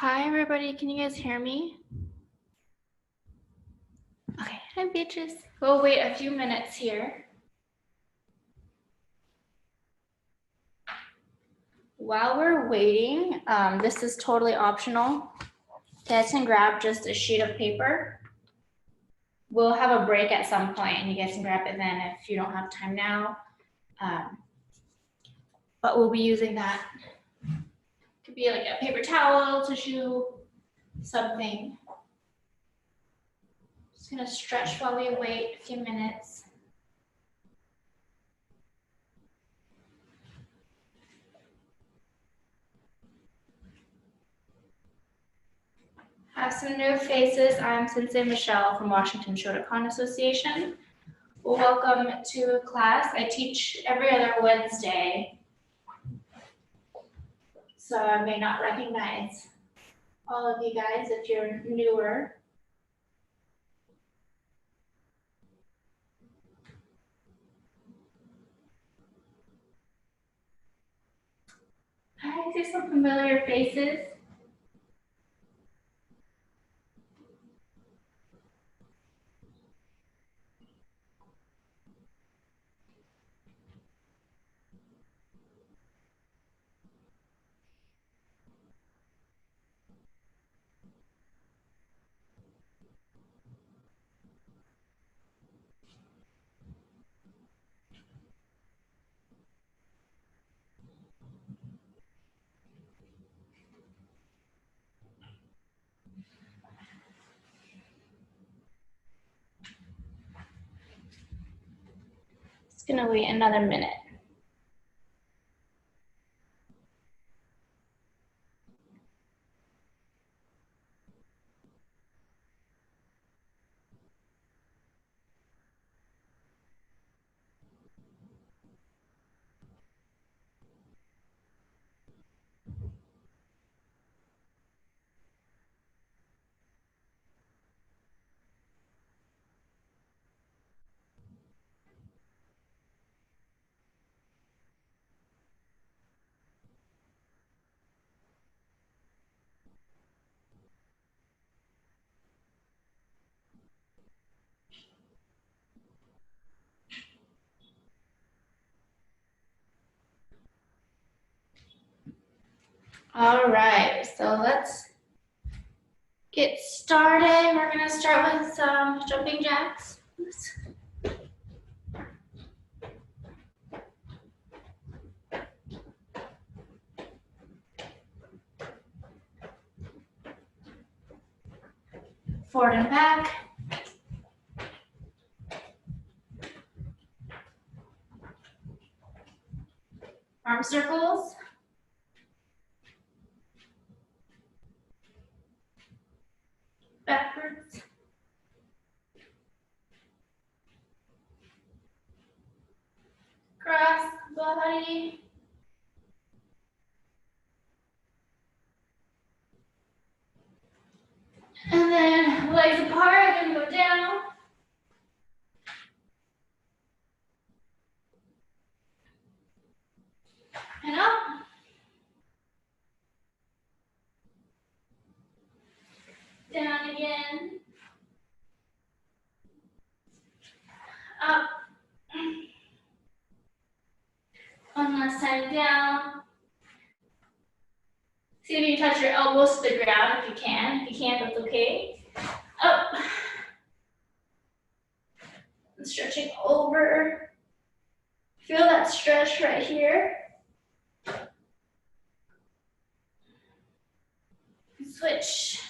Hi everybody, can you guys hear me? Okay, hi bitches. We'll wait a few minutes here. While we're waiting, this is totally optional. You guys can grab just a sheet of paper. We'll have a break at some point and you guys can grab it then if you don't have time now. But we'll be using that. Could be like a paper towel, tissue, something. Just gonna stretch while we wait a few minutes. Have some new faces. I'm Sensei Michelle from Washington Shotokan Association. Well, welcome to class. I teach every other Wednesday, so I may not recognize all of you guys if you're newer. I see some familiar faces. Just gonna wait another minute. All right, so let's get started. We're gonna start with some jumping jacks. Oops. Forward and back. Arm circles. Backwards. Cross body. And then legs apart and go down. And up. Down again. Up. One last time down. See if you can touch your elbows to the ground if you can. If you can't, that's okay. Up. And stretching over. Feel that stretch right here. Switch.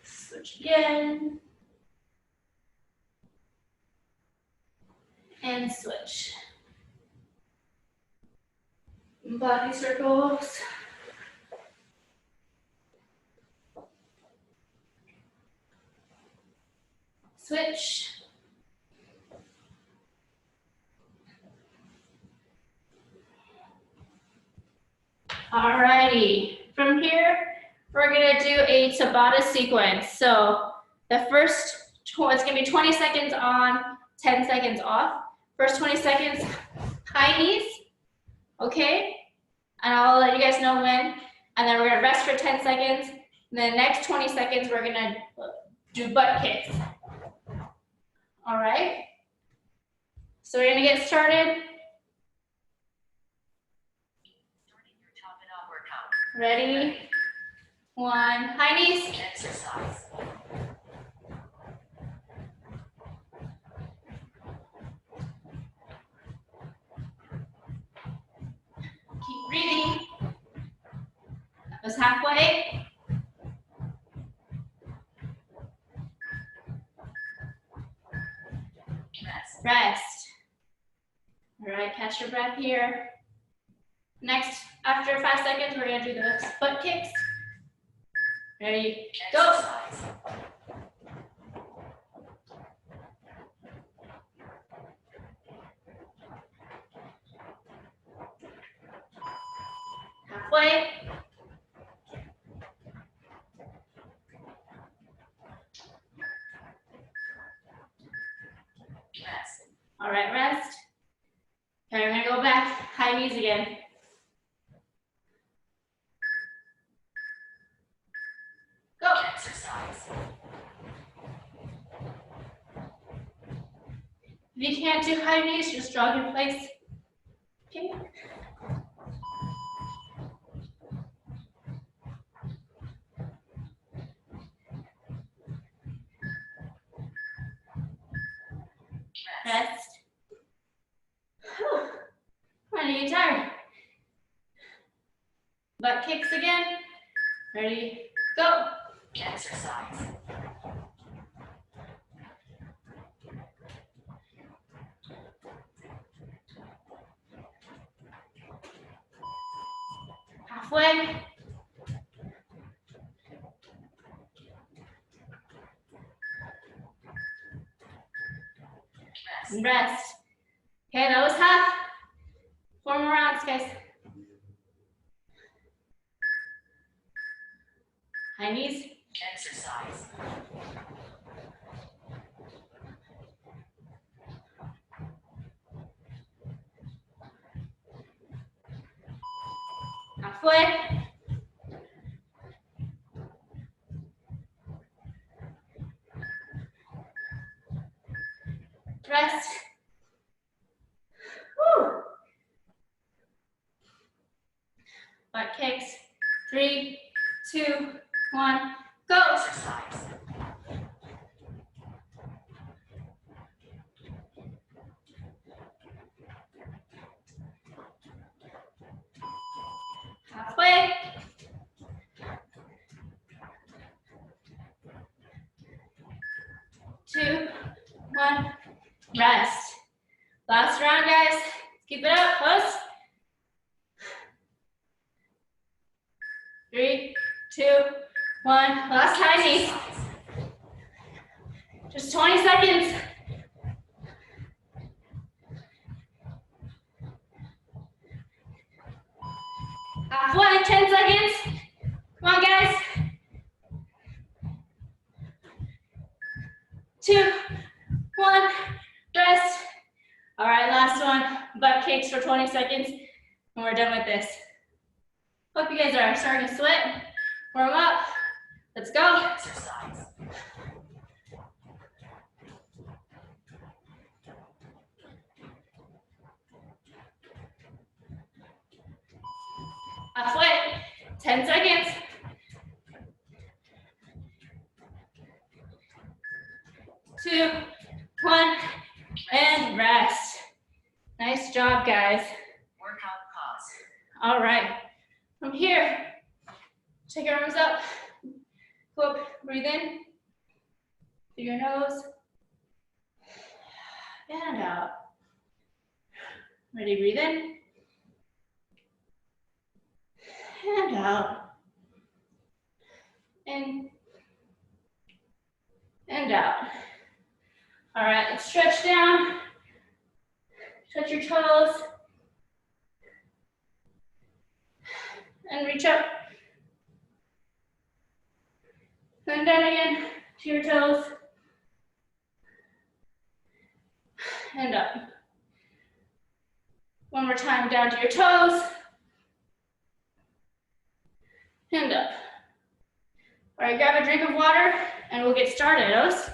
Switch again. And switch. Body circles. Switch. Alrighty, from here, we're gonna do a Tabata sequence. So the first, it's gonna be 20 seconds on, 10 seconds off. First 20 seconds, high knees, okay? And I'll let you guys know when. And then we're gonna rest for 10 seconds. And then the next 20 seconds, we're gonna do butt kicks. All right? So we're gonna get started. Ready? 1, high knees. Exercise. Keep breathing. That was halfway. Rest. All right, catch your breath here. Next, after 5 seconds, we're gonna do the butt kicks. Ready, go. Exercise. Halfway. Rest. All right, rest. Okay, we're gonna go back, high knees again. Go. Exercise. If you can't do high knees, just jog in place. Okay. Rest. Whew. I'm gonna get tired. Butt kicks again. Ready, go. Exercise. Halfway. Rest. Rest. Okay, that was half. 4 more rounds, guys. High knees. Exercise. Halfway. Rest. Woo. Butt kicks. 3, 2, 1, go. Exercise. Halfway. Two, 1, rest. Last round, guys. Let's keep it up, close. 3, 2, 1. Last high knees. Just 20 seconds. Halfway, 10 seconds. Come on, guys. 2, 1, rest. All right, last one. Butt kicks for 20 seconds, and we're done with this. Hope you guys are starting to sweat. Warm up. Let's go. Exercise. Halfway. 10 seconds. 2, 1, and rest. Nice job, guys. Workout pause. All right. From here, take your arms up. Go up, breathe in through your nose. And out. Ready, breathe in. And out. In. And out. All right, let's stretch down. Touch your toes. And reach up. Then down again to your toes. And up. One more time, down to your toes. Hand up. All right, grab a drink of water and we'll get started, Os.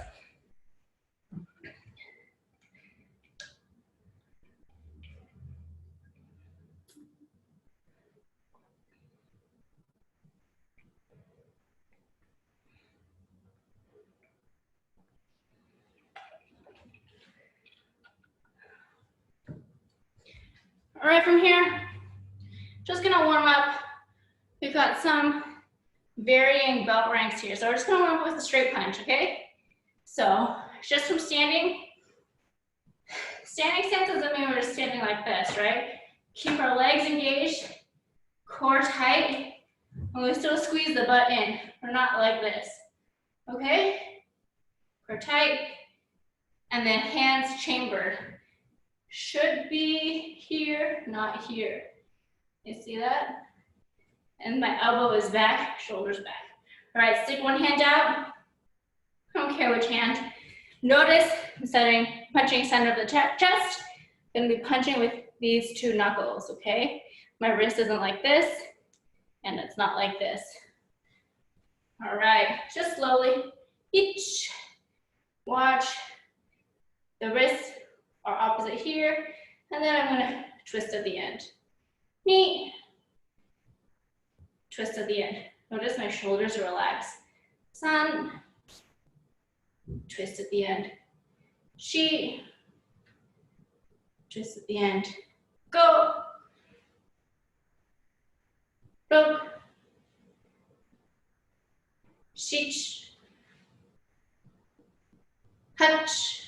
All right, from here, just gonna warm up. We've got some varying belt ranks here. So we're just gonna warm up with a straight punch, okay? So just from standing stance doesn't mean we're just standing like this, right? Keep our legs engaged, core tight, and we still squeeze the butt in. We're not like this, okay? Core tight, and then hands chambered. Should be here, not here. You see that? And my elbow is back, shoulders back. All right, stick one hand out. I don't care which hand. Notice I'm punching center of the chest. Gonna be punching with these two knuckles, okay? My wrist isn't like this, and it's not like this. All right, just slowly, each. Watch. The wrists are opposite here, and then I'm gonna twist at the end. Knee. Twist at the end. Notice my shoulders relax. Sun. Twist at the end. Shi. Twist at the end. Go. Rok. Shich. Hach.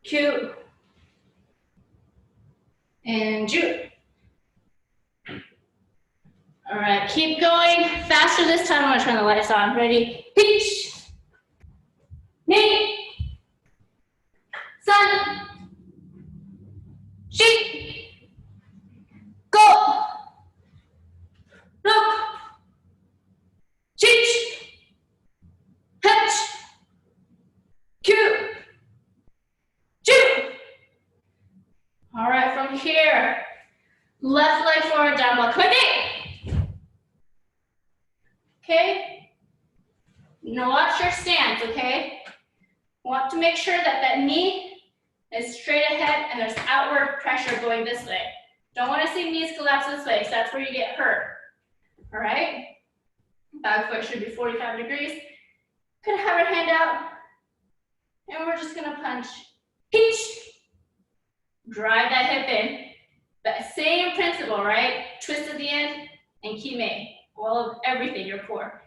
Q. And Ju. All right, keep going. Faster this time. I'm gonna turn the lights on. Ready? Peach. Knee. Sun. Shi. Go. Look. Chich. Hutch. Q. Ju. All right, from here, left leg forward, down block. Come on. Okay? Now watch your stance, okay? Want to make sure that that knee is straight ahead and there's outward pressure going this way. Don't want to see knees collapse this way, so that's where you get hurt. All right? Back foot should be 45 degrees. Gonna have our hand out, and we're just gonna punch. Peach. Drive that hip in. That same principle, right? Twist at the end and kime. All of everything, your core.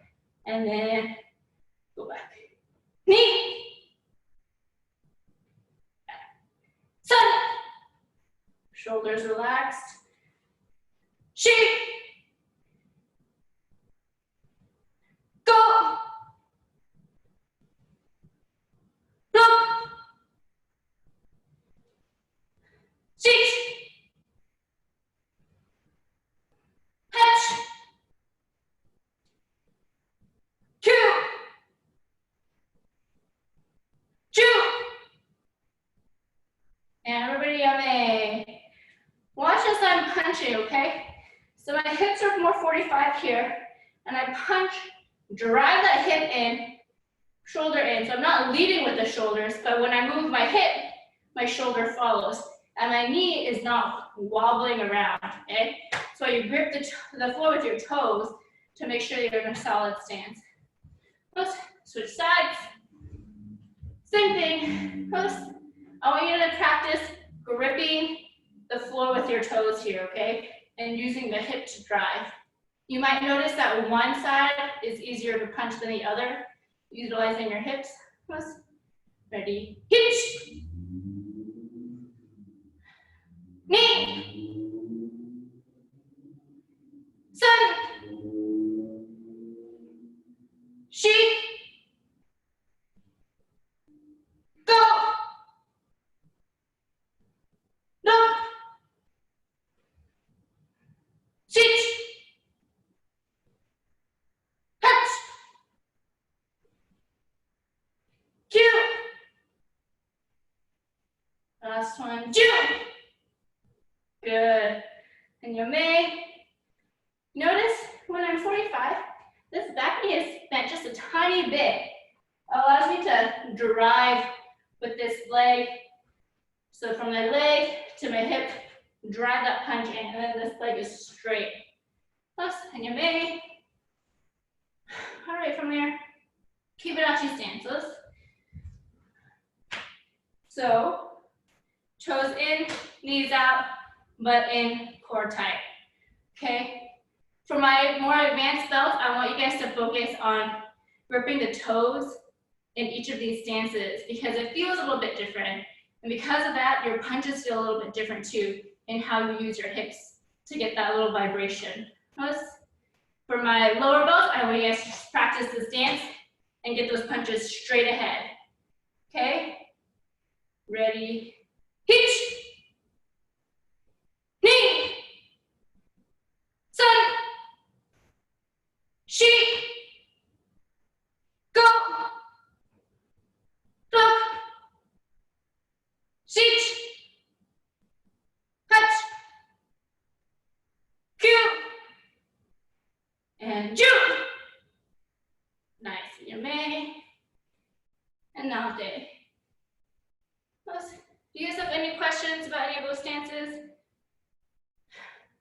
And then go back. Knee. Sun. Shoulders relaxed. Shi. Go. Look. Shich. Hatch. Q. Ju. And everybody yummy. Watch as I'm punching, okay? So my hips are more 45 here, and I punch, drive that hip in, shoulder in. So I'm not leading with the shoulders, but when I move my hip, my shoulder follows. And my knee is not wobbling around, okay? So you grip the floor with your toes to make sure you're in a solid stance. Let's switch sides. Same thing. I want you to practice gripping the floor with your toes here, okay? And using the hip to drive. You might notice that one side is easier to punch than the other, utilizing your hips. Ready? Hitch. Knee. Sun. Shi. Go. Look. Shich. Hatch. Q. Last one, Ju. Good. And you may notice when I'm 45, this back knee is bent just a tiny bit. Allows me to drive with this leg. So from my leg to my hip, drive that punch in, and then this leg is straight. Plus, and you may. All right, from there, Kibarachi stances. So, toes in, knees out, butt in, core tight. Okay? For my more advanced belt, I want you guys to focus on gripping the toes in each of these stances because it feels a little bit different. And because of that, your punches feel a little bit different too in how you use your hips to get that little vibration. Notice? For my lower belt, I want you guys to just practice the stance and get those punches straight ahead. Okay? Ready? Hitch! Knee! Sun! Sheep! Go! Block! Sheet! Touch! Cue! And juke! Nice, Yame. And now day. Do you guys have any questions about any of those stances?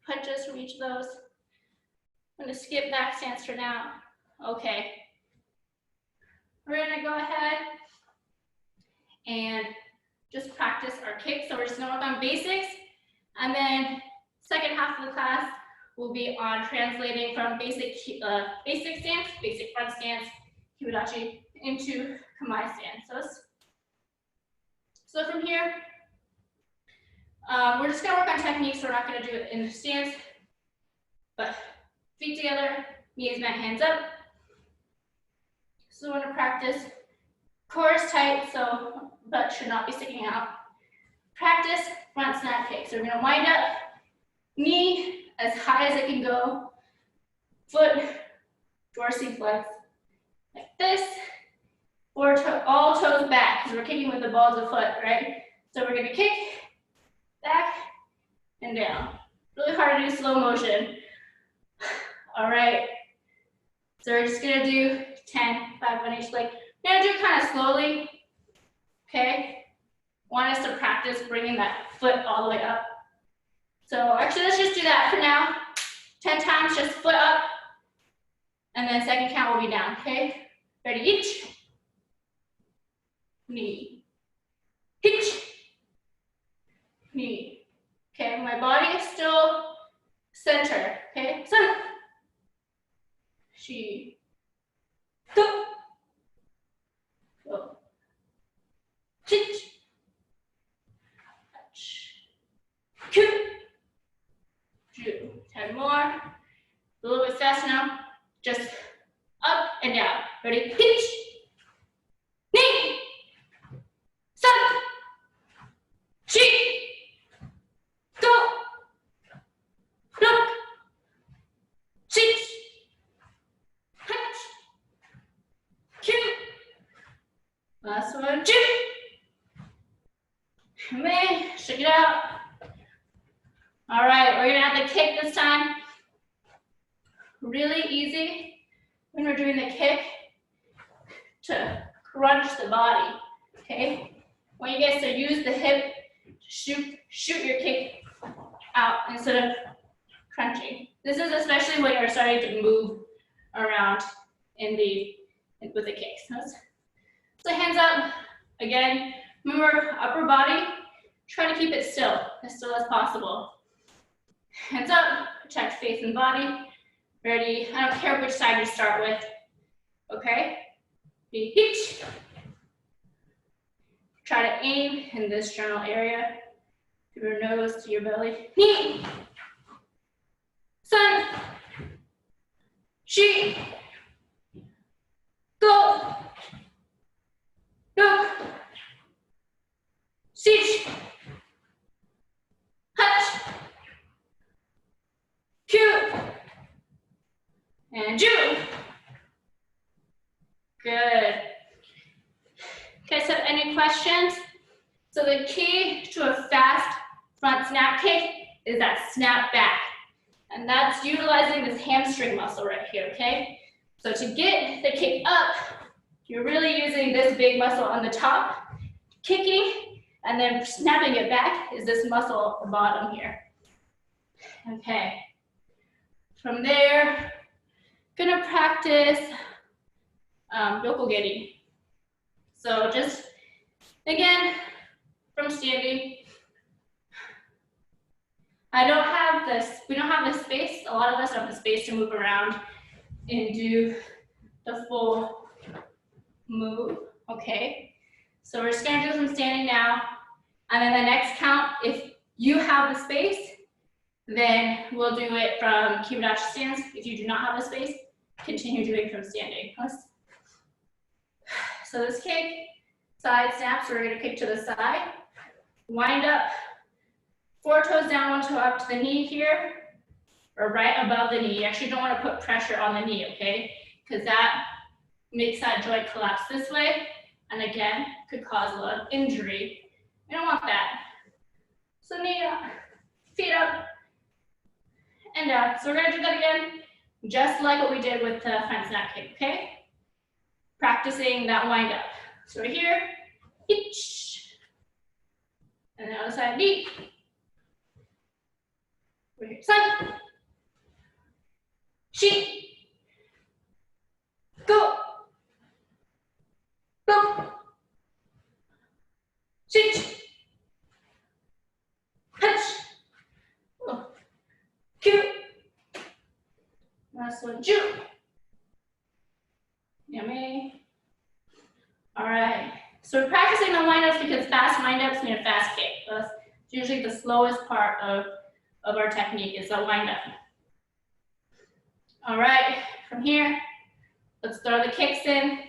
Punches from each of those? I'm gonna skip back stance for now. Okay. We're gonna go ahead and just practice our kicks. So we're just gonna work on basics. And then second half of the class will be on translating from basic stance, basic front stance, Kibarachi, into Kamae stances. So from here, we're just gonna work on techniques. We're not gonna do it in the stance, but feet together, knees bent, hands up. So we're gonna practice core is tight, so butt should not be sticking out. Practice front snap kick. So we're gonna wind up, knee as high as it can go, foot dorsiflex like this, or all toes back, because we're kicking with the balls of foot, right? So we're gonna kick, back, and down. Really hard to do slow motion. All right, so we're just gonna do 10, 5 on each leg. We're gonna do it kind of slowly, okay? Want us to practice bringing that foot all the way up. So actually, let's just do that for now. 10 times, just foot up, and then second count will be down, okay? Ready, each. Knee, hitch, knee. Okay, my body is still center, okay? So, she, go, go, hitch, touch, cue, do. 10 more, a little bit fast now, just up and down. Ready, hitch, knee, sun, she, go, look, sit, touch, cue. Last one, chip. May, shake it out. All right, we're gonna have the kick this time. Really easy when we're doing the kick to crunch the body, okay? I want you guys to use the hip to shoot your kick out instead of crunching. This is especially when you're starting to move around with the kicks. So hands up, again, remember upper body, try to keep it still as possible. Hands up, protect face and body. Ready, I don't care which side you start with, okay? Be hitch. Try to aim in this general area, to your nose, to your belly. Knee, sun, she, go, look, sit, touch, cue, and do. Good. Guys have any questions? So the key to a fast front snap kick is that snap back. And that's utilizing this hamstring muscle right here, okay? So to get the kick up, you're really using this big muscle on the top, kicking, and then snapping it back is this muscle at the bottom here. Okay. From there, gonna practice yokogeri. So just, again, from standing, we don't have the space, a lot of us don't have the space to move around and do the full move, okay? So we're just gonna do some standing now, and then the next count, if you have the space, then we'll do it from kibadachi stance. If you do not have the space, continue doing from standing. So this kick, side snaps, we're gonna kick to the side, wind up, 4 toes down, 1 toe up to the knee here, or right above the knee. You actually don't wanna put pressure on the knee, okay? Because that makes that joint collapse this way, and again, could cause a lot of injury. We don't want that. So knee up, feet up, and down. So we're gonna do that again, just like what we did with the front snap kick, okay? Practicing that wind up. So we're here, hitch, and the other side, knee. We're here, side, sheet, go, go, sheet, touch, cue, last one, ju. Yummy. All right. So we're practicing the windups because fast windups mean a fast kick. That's usually the slowest part of our technique is the windup. All right. From here, let's throw the kicks in.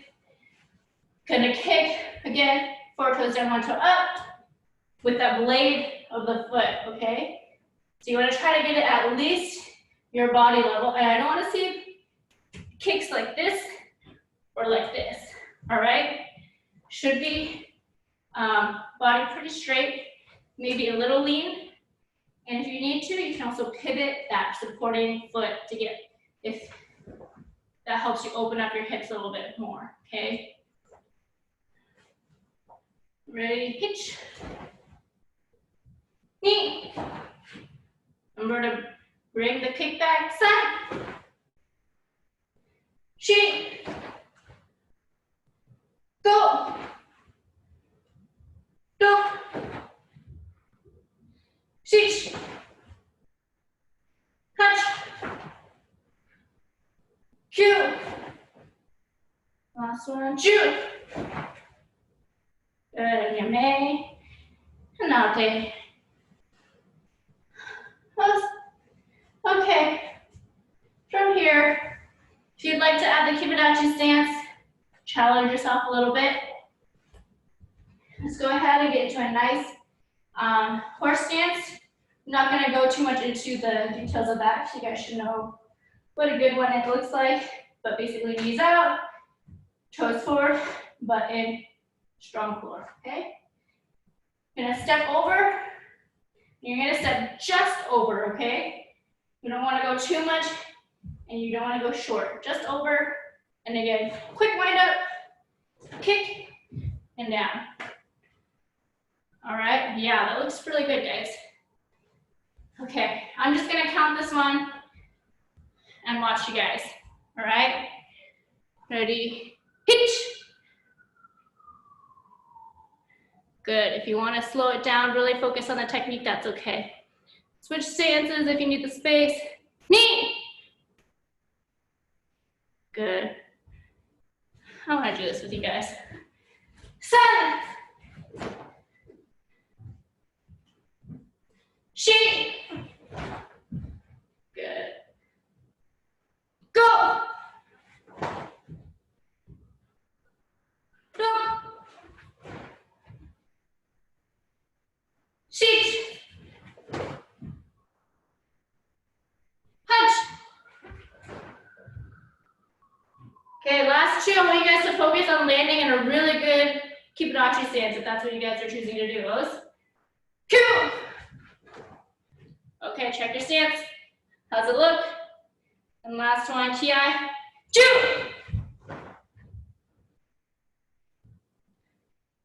Gonna kick again, 4 toes down, 1 toe up with that blade of the foot. Okay. So you want to try to get it at least your body level, and I don't want to see kicks like this or like this, all right? Should be body pretty straight, maybe a little lean, and if you need to, you can also pivot that supporting foot to get, if that helps you open up your hips a little bit more, okay? Ready, hitch, knee. Remember to bring the kick back, side, sheet, go, go, sheet, touch, cue, last one, ju. Good, yame, hanate. Okay, from here, if you'd like to add the kibadachi stance, challenge yourself a little bit. Let's go ahead and get into a nice horse stance. I'm not going to go too much into the details of that, so you guys should know what a good one it looks like. But basically, knees out, toes forward, butt in, strong core. Okay. You're gonna step over. You're gonna step just over. Okay. You don't want to go too much, and you don't want to go short. Just over, and again, quick wind up, kick, and down. All right, yeah, that looks really good, guys. Okay, I'm just gonna count this one and watch you guys. All right, ready, hitch. Good, if you want to slow it down, really focus on the technique, that's okay. Switch stances if you need the space. Knee. Good. I want to do this with you guys. Side. Sheet. Good. Go. Go. Sheet. Punch. Okay, last two, I want you guys to focus on landing in a really good Kibarachi stance if that's what you guys are choosing to do. Those. Kyu. Okay, check your stance. How's it look? And last one, ki. Ju.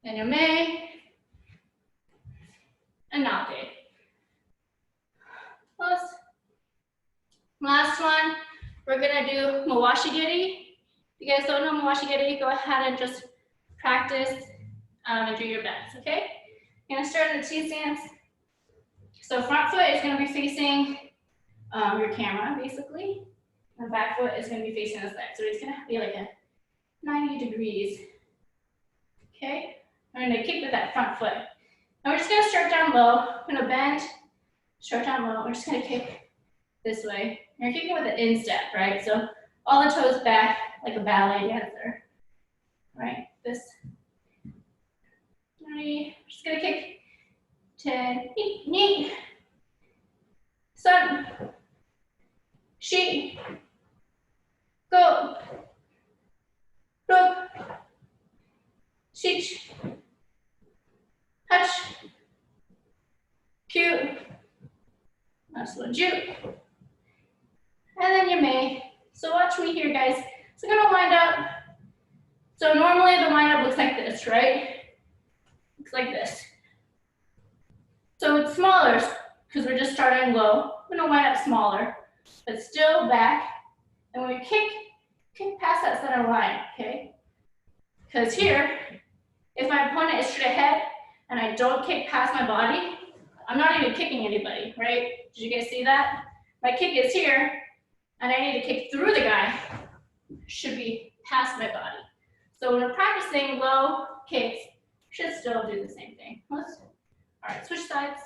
And your mei. And nate. Last one, we're gonna do mawashigiri. If you guys don't know mawashigiri, go ahead and just practice and do your best, okay? You're gonna start in the T stance. So front foot is gonna be facing your camera, basically. And back foot is gonna be facing the side. So it's gonna be like a 90 degrees, okay? I'm gonna kick with that front foot. And we're just gonna start down low. I'm gonna bend, start down low. We're just gonna kick this way. You're kicking with an instep, right? So all the toes back like a ballet dancer, right? This. Ready? Just gonna kick 10, knee, sun, shi, go, rook, shich, hush, cute, last one, ju, and then you may. So watch me here, guys. So I'm gonna wind up. So normally the wind up looks like this, right? Looks like this. So it's smaller because we're just starting low. I'm gonna wind up smaller, but still back. And when we kick past that center line, okay? Because here, if my opponent is straight ahead and I don't kick past my body, I'm not even kicking anybody, right? Did you guys see that? My kick is here, and I need to kick through the guy. Should be past my body. So when we're practicing low kicks, should still do the same thing. All right, switch sides.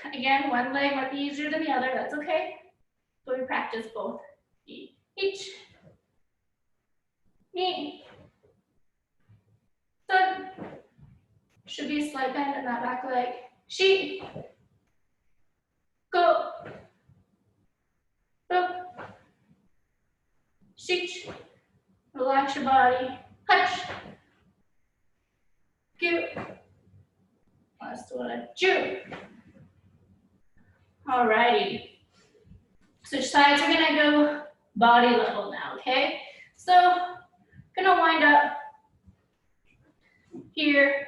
Again, one leg might be easier than the other, that's okay. But we practice both. Each, knee, sun. Should be a slight bend in that back leg. Shi, go, rook, shich. Relax your body. Hutch. Cute. Last one. Ju. Alrighty. Switch sides. We're gonna go body level now, okay? So, gonna wind up here.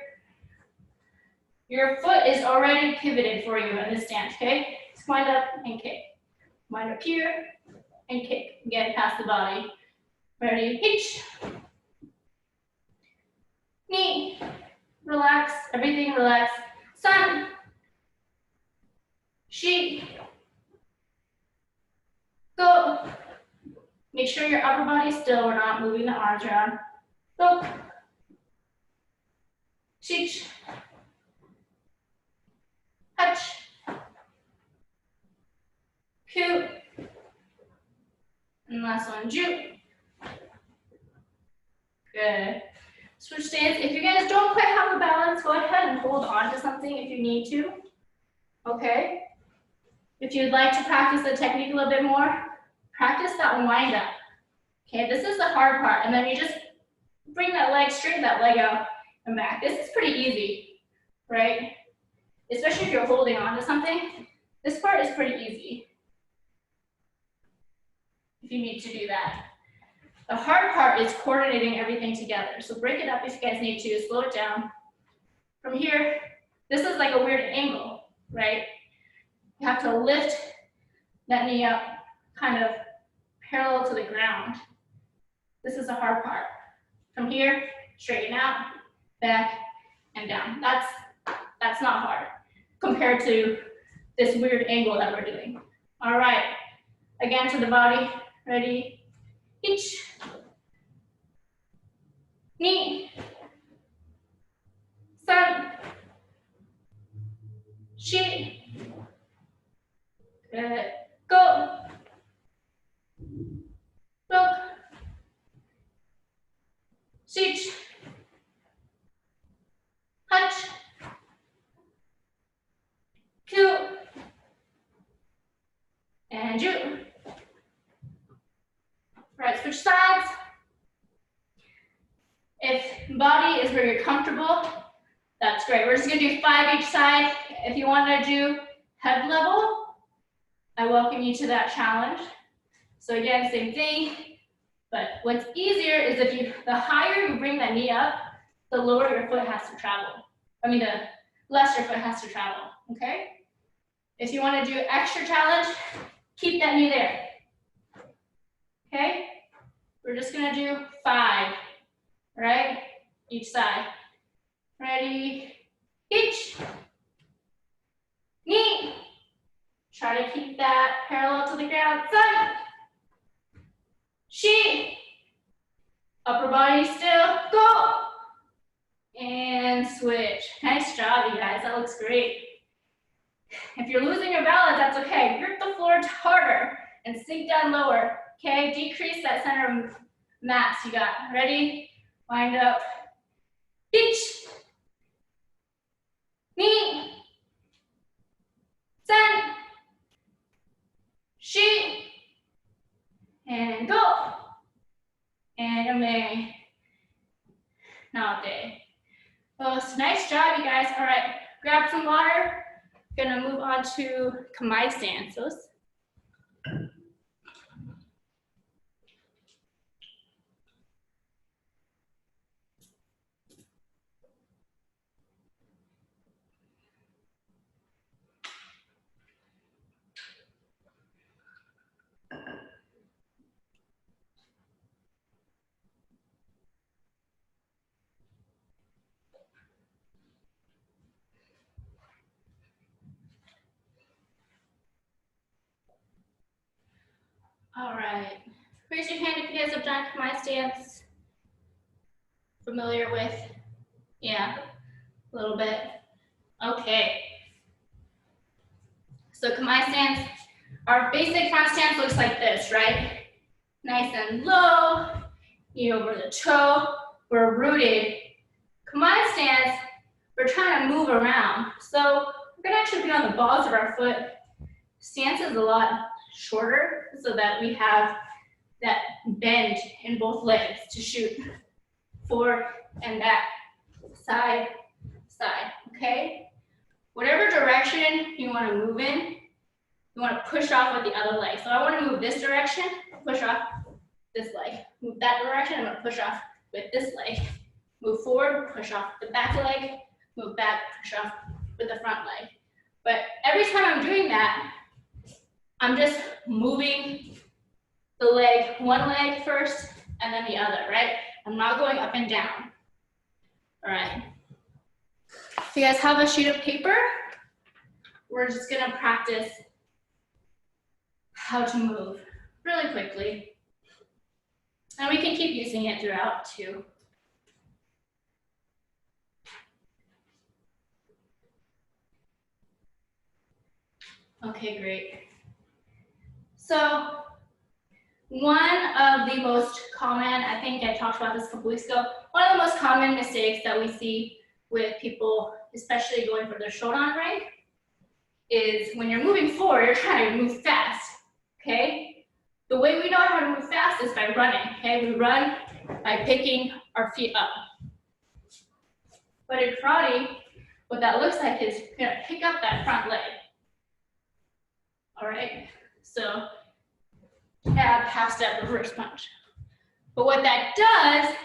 Your foot is already pivoted for you in this stance, okay? Just wind up and kick. Wind up here and kick. Get past the body. Ready? Hitch. Knee. Relax. Everything relax. Sun. Shi. Go. Make sure your upper body's still. We're not moving the arms around. Go. Shich. Hutch. Cute. And last one, Ju. Good. Switch stance. If you guys don't quite have the balance, go ahead and hold on to something if you need to. Okay? If you'd like to practice the technique a little bit more, practice that wind up. Okay, this is the hard part. And then you just bring that leg, straighten that leg out and back. This is pretty easy, right? Especially if you're holding on to something. This part is pretty easy. If you need to do that. The hard part is coordinating everything together. So break it up if you guys need to, slow it down. From here, this is like a weird angle, right? You have to lift that knee up kind of parallel to the ground. This is the hard part. From here, straighten out, back, and down. That's not hard compared to this weird angle that we're doing. All right, again to the body, ready? Each, knee, sun, shi, good, go, look, shich, hutch, cute, and ju. Right, switch sides. If body is where you're comfortable, that's great. We're just gonna do 5 each side. If you wanna do head level, I welcome you to that challenge. So again, same thing, but what's easier is the higher you bring that knee up, the lower your foot has to travel. The less your foot has to travel, okay? If you wanna do extra challenge, keep that knee there, okay? We're just gonna do 5, right? Each side. Ready, each, knee. Try to keep that parallel to the ground, sun. She, upper body still, go. And switch. Nice job, you guys, that looks great. If you're losing your balance, that's okay. Grip the floor harder and sink down lower, okay? Decrease that center of mass you got. Ready, wind up, each, knee, sun, she, and go. And ame. Nade. Oh, so nice job, you guys. All right, grab some water. Gonna move on to kamae stances. All right, raise your hand if you guys have done kamae stance. Familiar with? Yeah, a little bit. Okay. So kamae stance, our basic front stance looks like this, right? Nice and low, knee over the toe, we're rooted. Kamae stance, we're trying to move around. So we're gonna actually be on the balls of our foot. Stance is a lot shorter so that we have that bend in both legs to shoot forward and back, side, side, okay? Whatever direction you want to move in, you want to push off with the other leg. So I want to move this direction, push off this leg. Move that direction, I'm going to push off with this leg. Move forward, push off the back leg, move back, push off with the front leg. But every time I'm doing that, I'm just moving the leg, one leg first, and then the other, right? I'm not going up and down. All right. If you guys have a sheet of paper, we're just gonna practice how to move really quickly. And we can keep using it throughout too. Okay, great. So one of the most common, I think I talked about this a couple weeks ago, one of the most common mistakes that we see with people, especially going for their shodan rank, is when you're moving forward, you're trying to move fast, okay? The way we know how to move fast is by running, okay? We run by picking our feet up. But in karate, what that looks like is you're gonna pick up that front leg. All right, so ab, half step, reverse punch. But what that does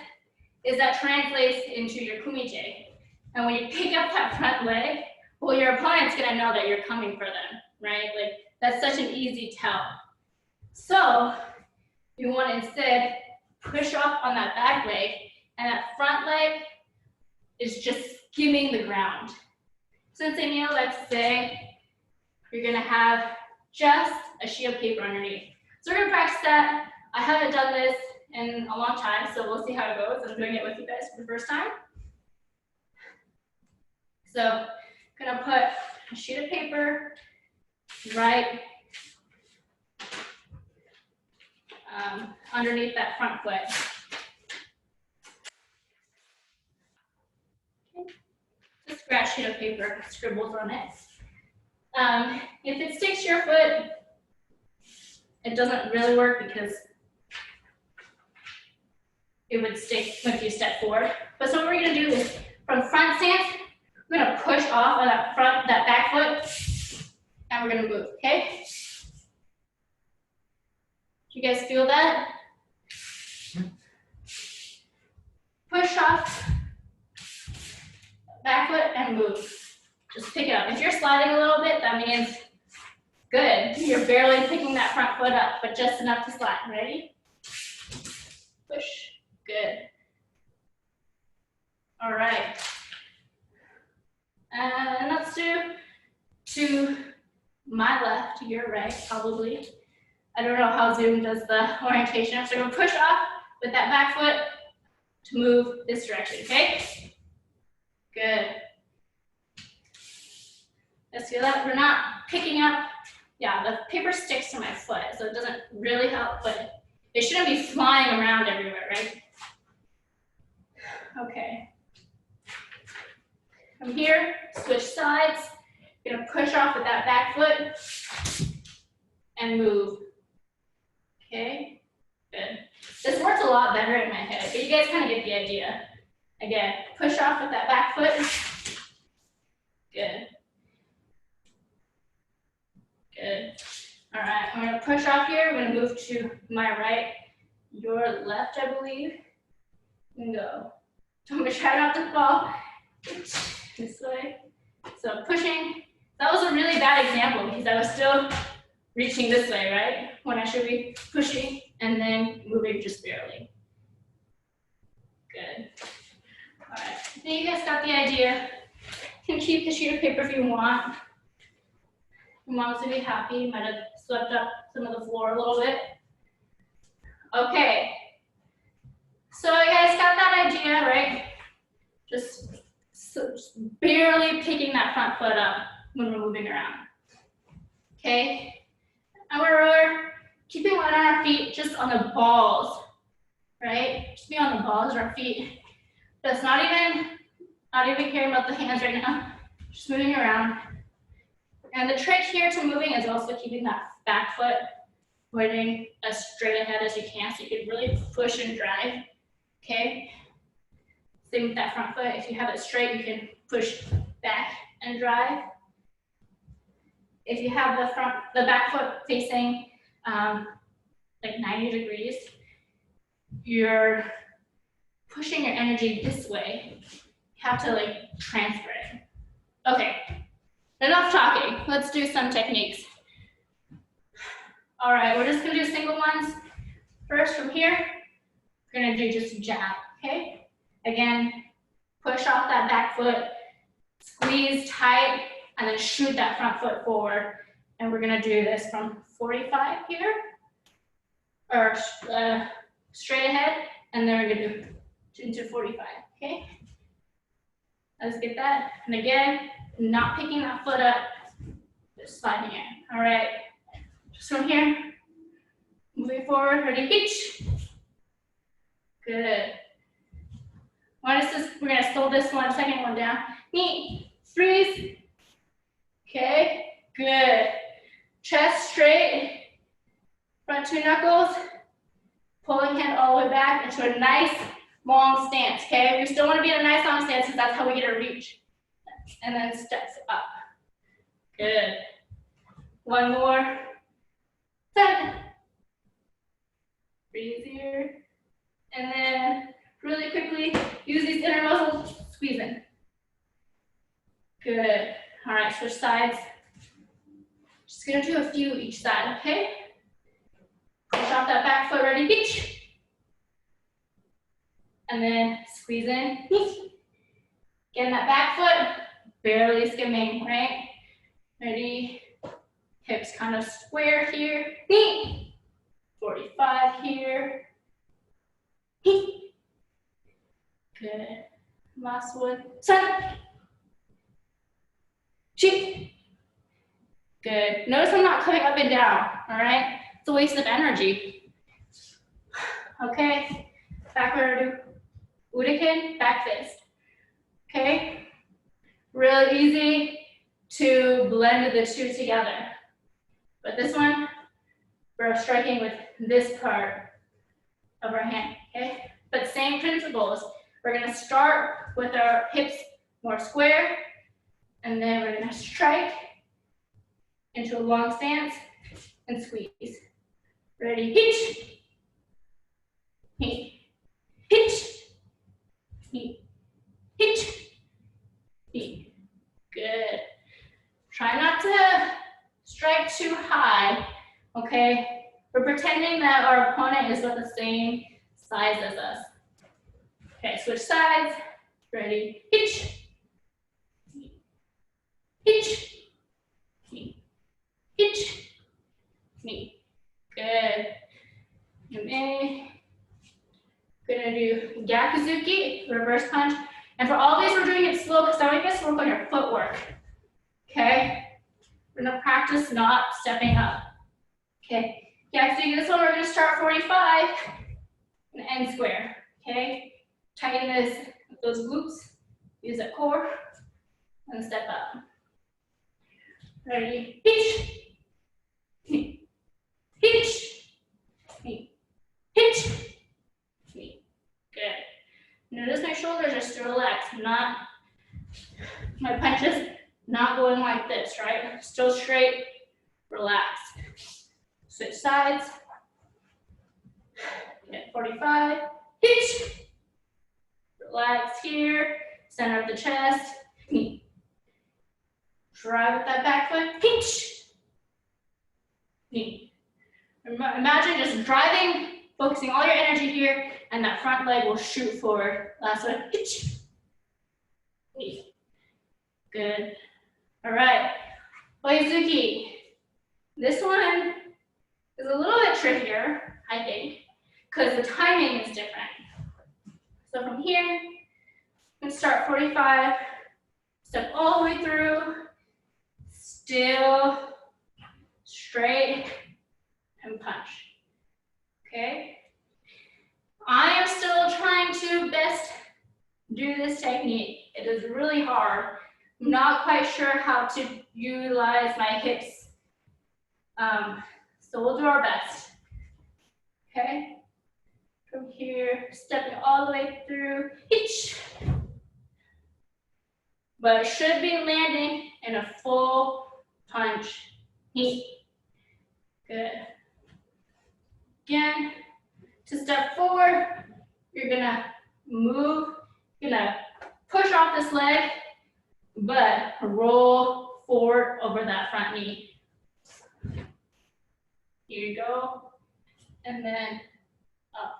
is that translates into your kumite. And when you pick up that front leg, well, your opponent's gonna know that you're coming for them, right? Like, that's such an easy tell. So you want to instead push off on that back leg, and that front leg is just skimming the ground. Sensei Neil, let's say you're gonna have just a sheet of paper underneath. So we're gonna practice that. I haven't done this in a long time, so we'll see how it goes. I'm doing it with you guys for the first time. So I'm gonna put a sheet of paper right underneath that front foot. Okay. Just scratch sheet of paper, scribbles on it. If it sticks to your foot, it doesn't really work because it would stick if you step forward. But so what we're gonna do is from front stance, we're gonna push off of that back foot, and we're gonna move, okay? Do you guys feel that? Push off, back foot, and move. Just pick it up. If you're sliding a little bit, that means good. You're barely picking that front foot up, but just enough to slide. Ready? Push. Good. All right. And let's do to my left, your right, probably. I don't know how Zoom does the orientation. So we're gonna push off with that back foot to move this direction, okay? Good. Let's feel that. We're not picking up. Yeah, the paper sticks to my foot, so it doesn't really help, but it shouldn't be flying around everywhere, right? Okay. From here, switch sides. You're gonna push off with that back foot and move. Okay, good. This works a lot better in my head, but you guys kind of get the idea. Again, push off with that back foot. Good. Good. All right, I'm gonna push off here. We're gonna move to my right, your left, I believe. And go. So I'm gonna try not to fall this way. So pushing. That was a really bad example because I was still reaching this way, right? When I should be pushing and then moving just barely. Good. All right, I think you guys got the idea. You can keep the sheet of paper if you want. Your mom's gonna be happy. Might have swept up some of the floor a little bit. Okay. So you guys got that idea, right? Just barely picking that front foot up when we're moving around. Okay. And we're keeping light on our feet, just on the balls, right? Just be on the balls of our feet. That's not even caring about the hands right now. Just moving around. And the trick here to moving is also keeping that back foot pointing as straight ahead as you can, so you can really push and drive. Okay. Same with that front foot. If you have it straight, you can push back and drive. If you have the back foot facing like 90 degrees, you're pushing your energy this way. You have to like transfer it. Okay, enough talking. Let's do some techniques. All right, we're just gonna do single ones. First from here, we're gonna do just a jab, okay? Again, push off that back foot, squeeze tight, and then shoot that front foot forward. And we're gonna do this from 45 here, or straight ahead, and then we're gonna do into 45, okay? Let's get that. And again, not picking that foot up, just sliding in. All right, just from here, moving forward, ready, pitch. Good. We're gonna slow this second one down. Knee, freeze. Okay, good. Chest straight, front two knuckles, pulling hand all the way back into a nice long stance, okay? We still wanna be in a nice long stance because that's how we get a reach. And then steps up. Good. One more. 7. Breathe here. And then really quickly, use these inner muscles, squeeze in. Good. All right, switch sides. Just gonna do a few each side, okay? Push off that back foot, ready, pitch. And then squeeze in. Getting that back foot, barely skimming, right? Ready? Hips kind of square here. 45 here. Good. Last one. 7. Cheek. Good. Notice I'm not coming up and down, all right? It's a waste of energy. Okay. Backward Udakin, back fist. Okay. Really easy to blend the two together. But this one, we're striking with this part of our hand, okay? but same principles. We're gonna start with our hips more square, and then we're gonna strike into a long stance and squeeze. Ready, hitch, hitch, hitch, hitch, hitch, hitch. Good. Try not to strike too high, okay? We're pretending that our opponent is about the same size as us. Okay, switch sides. Ready, hitch, hitch, hitch, knee. Good. And then gonna do Gyakuzuki, reverse punch. And for all these, we're doing it slow because I want you guys to work on your footwork. Okay? We're gonna practice not stepping up. Okay, Gyakuzuki, this one we're gonna start 45 and end square. Okay? Tighten those glutes, use that core, and step up. Ready? Hitch, hitch, hitch, hitch. Good. Notice my shoulders are still relaxed, not my punches not going like this, right? Still straight, relaxed. Switch sides. Hit 45. Hitch. Relax here. Center of the chest. Drive with that back foot. Hitch. Imagine just driving, focusing all your energy here, and that front leg will shoot forward. Last one. Hitch. Good. All right. Oizuki. This one is a little bit trickier, I think, because the timing is different. So from here, you can start 45, step all the way through, still straight and punch. Okay? I am still trying to best do this technique. It is really hard. I'm not quite sure how to utilize my hips. So we'll do our best. Okay? From here, stepping all the way through, hitch. But it should be landing in a full punch. Good. Again, to step forward, you're gonna move, you're gonna push off this leg, but roll forward over that front knee. Here you go. And then up.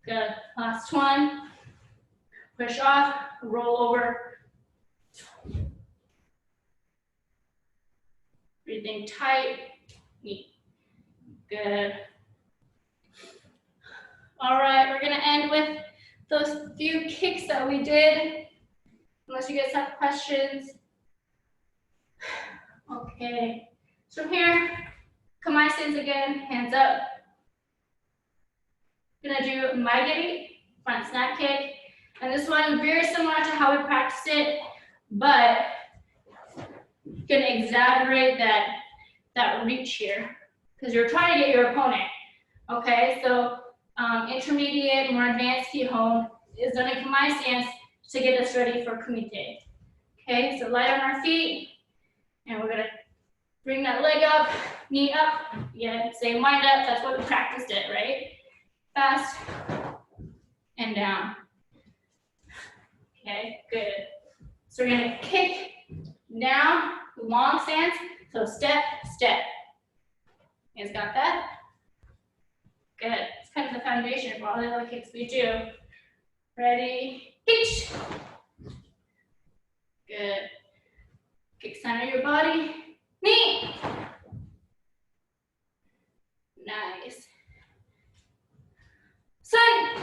Good. Last one. Push off, roll over. Breathing tight. Knee. Good. All right, we're gonna end with those few kicks that we did. Unless you guys have questions. Okay. So from here, Kamae stance again, hands up. Gonna do maigiri, front snap kick. And this one very similar to how we practiced it, but gonna exaggerate that reach here because you're trying to get your opponent. Okay, so intermediate, more advanced kihon is done in Kamae stance to get us ready for kumite. Okay, so light on our feet, and we're gonna bring that leg up, knee up. Yeah, same wind up. That's what we practiced it, right? Fast and down. Okay, good. So we're gonna kick down, long stance. So step, step. You guys got that? Good. It's kind of the foundation for all the other kicks we do. Ready? Hitch. Good. Kick center your body. Knee. Nice. Sun.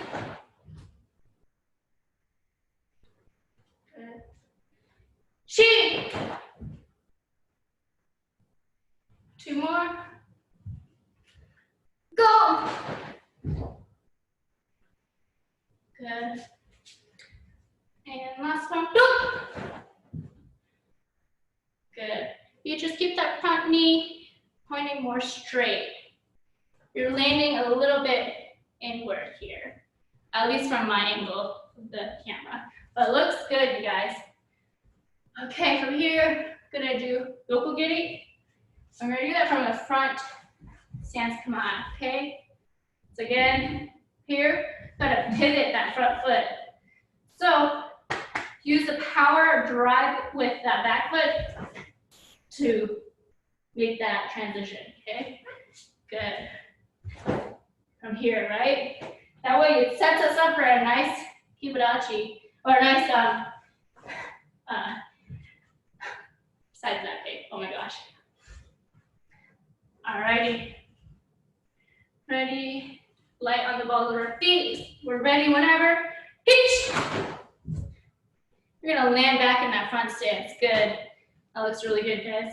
Good. Shi. Two more. Go. Good. And last one. Good. You just keep that front knee pointing more straight. You're landing a little bit inward here. at least from my angle of the camera. But it looks good, you guys. Okay, from here, gonna do yoku giri. I'm gonna do that from the front stance kamae, okay? So again, here, gotta pivot that front foot. So use the power drive with that back foot to make that transition, okay? Good. From here, right? That way it sets us up for a nice hibadachi, or a nice side back kick. Oh my gosh. Alrighty. Ready? Light on the balls of our feet. We're ready whenever. Hitch! You're gonna land back in that front stance. Good. That looks really good, guys.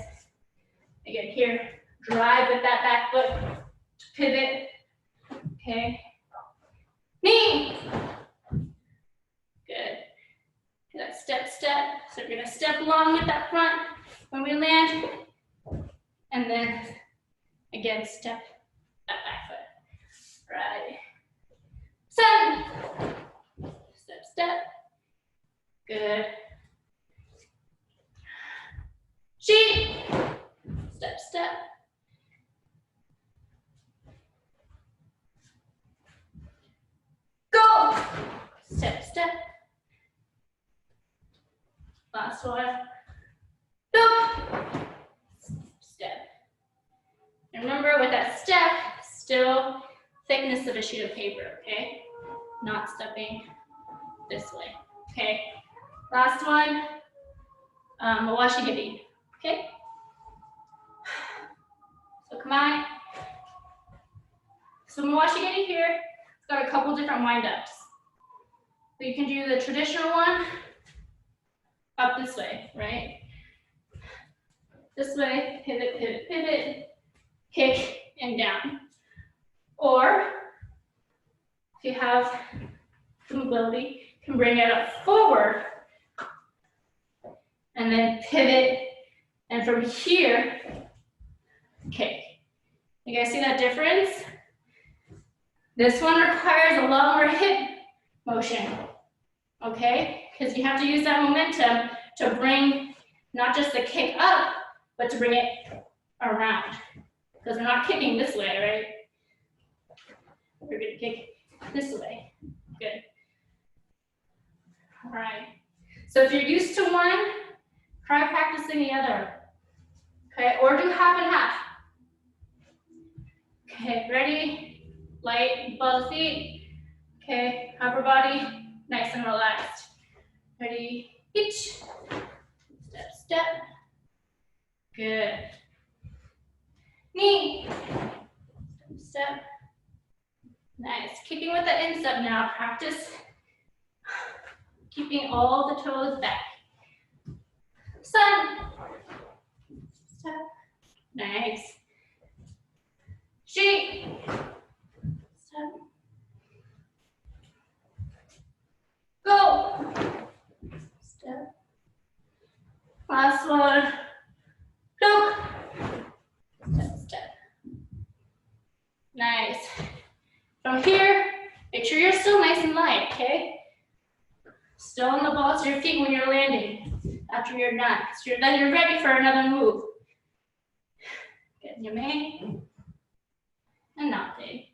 Again, here, drive with that back foot to pivot. Okay. Knee. Good. Good. Step, step. So we're gonna step along with that front when we land. And then, again, step that back foot. Right. 7. Step, step. Good. Sheet. Step, step. Go. Step, step. Last one. Go. Step. And remember, with that step, still thickness of a sheet of paper, okay? Not stepping this way, okay? Last one, mawashi giri, okay? So kamae. So mawashi giri here, it's got a couple different wind-ups. So you can do the traditional one up this way, right? This way, pivot, pivot, pivot, kick, and down. Or, if you have the mobility, you can bring it up forward, and then pivot, and from here, kick. You guys see that difference? This one requires a lot more hip motion, okay? Because you have to use that momentum to bring not just the kick up, but to bring it around. Because we're not kicking this way, right? We're gonna kick this way. Good. All right. So if you're used to one, try practicing the other. Okay, or do half and half. Okay, ready? Light, above the feet. Okay, upper body, nice and relaxed. Ready? Each. Step, step. Good. Knee. Step, step. Nice. Kicking with the instep now. Practice keeping all the toes back. Sun. Step. Nice. Sheet. Step. Go. Step. Last one. Look. Step, step. Nice. From here, make sure you're still nice and light, okay? Still on the balls of your feet when you're landing after you're done. So then you're ready for another move. Get your main and not big.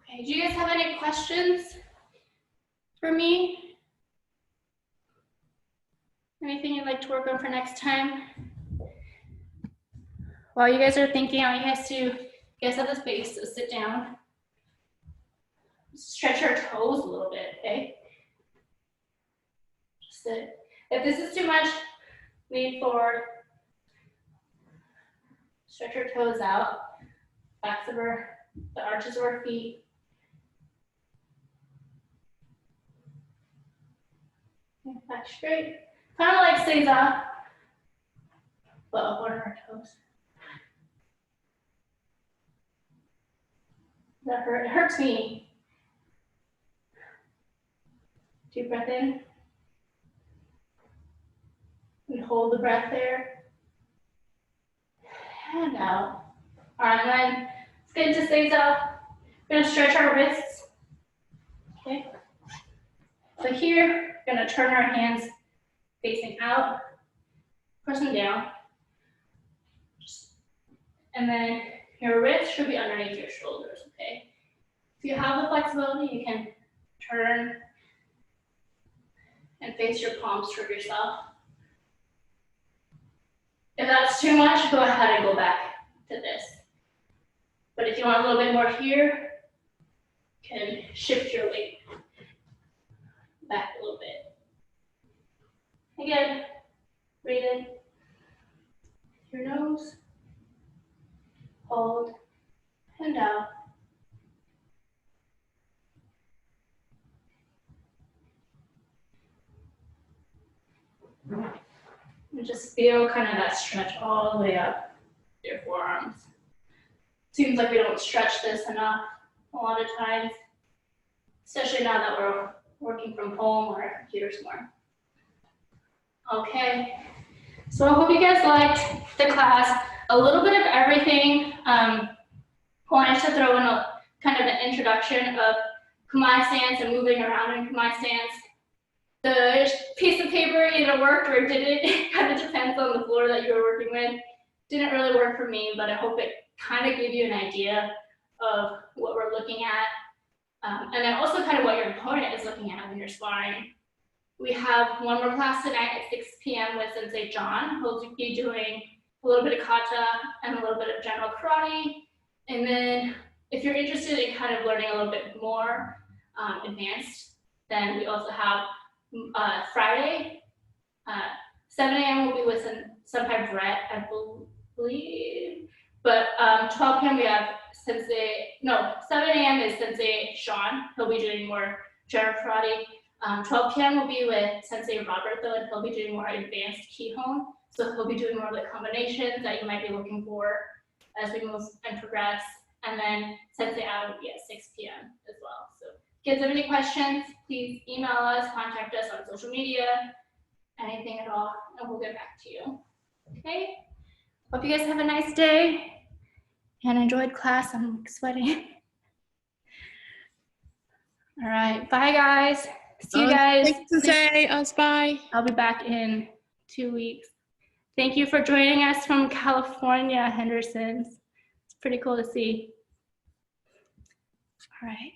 Okay, do you guys have any questions for me? Anything you'd like to work on for next time? While you guys are thinking, I want you guys have the space, so sit down. Stretch your toes a little bit, okay? Just sit. If this is too much, lean forward. Stretch your toes out. Backs of the arches of our feet. Back straight. Kind of like Sensei, but upward our toes. That hurt. It hurts me. Deep breath in. And hold the breath there. And out. All right, and then let's get into Sensei. We're gonna stretch our wrists. Okay. So here, we're gonna turn our hands facing out, press them down. And then your wrist should be underneath your shoulders, okay? If you have the flexibility, you can turn and face your palms toward yourself. If that's too much, go ahead and go back to this. But if you want a little bit more here, you can shift your weight back a little bit. Again, breathe in your nose, hold, and out. And just feel kind of that stretch all the way up your forearms. Seems like we don't stretch this enough a lot of times, especially now that we're working from home or our computers more. Okay, so I hope you guys liked the class. A little bit of everything. Wanted to throw in a kind of an introduction of Kumai stance and moving around in Kumai stance. The piece of paper either worked or didn't. It kind of depends on the floor that you were working with. Didn't really work for me, but I hope it kind of gave you an idea of what we're looking at. And then also kind of what your opponent is looking at when you're sparring. We have one more class tonight at 6 p.m. with Sensei John. He'll be doing a little bit of kata and a little bit of general karate. And then if you're interested in kind of learning a little bit more advanced, then we also have Friday, 7 a.m. will be with Senpai Brett, I believe. But 12 p.m. we have 7 a.m. is Sensei Sean. He'll be doing more general karate. 12 p.m. will be with Sensei Roberto, and he'll be doing more advanced kihon. So he'll be doing more of the combinations that you might be looking for as we move and progress. And then Sensei Adam will be at 6 p.m. as well. So if you guys have any questions, please email us, contact us on social media, anything at all, and we'll get back to you. Okay? Hope you guys have a nice day and enjoyed class. I'm sweating. All right, bye guys. See you guys. Thanks to say us bye. I'll be back in 2 weeks. Thank you for joining us from California, Henderson's. It's pretty cool to see. All right.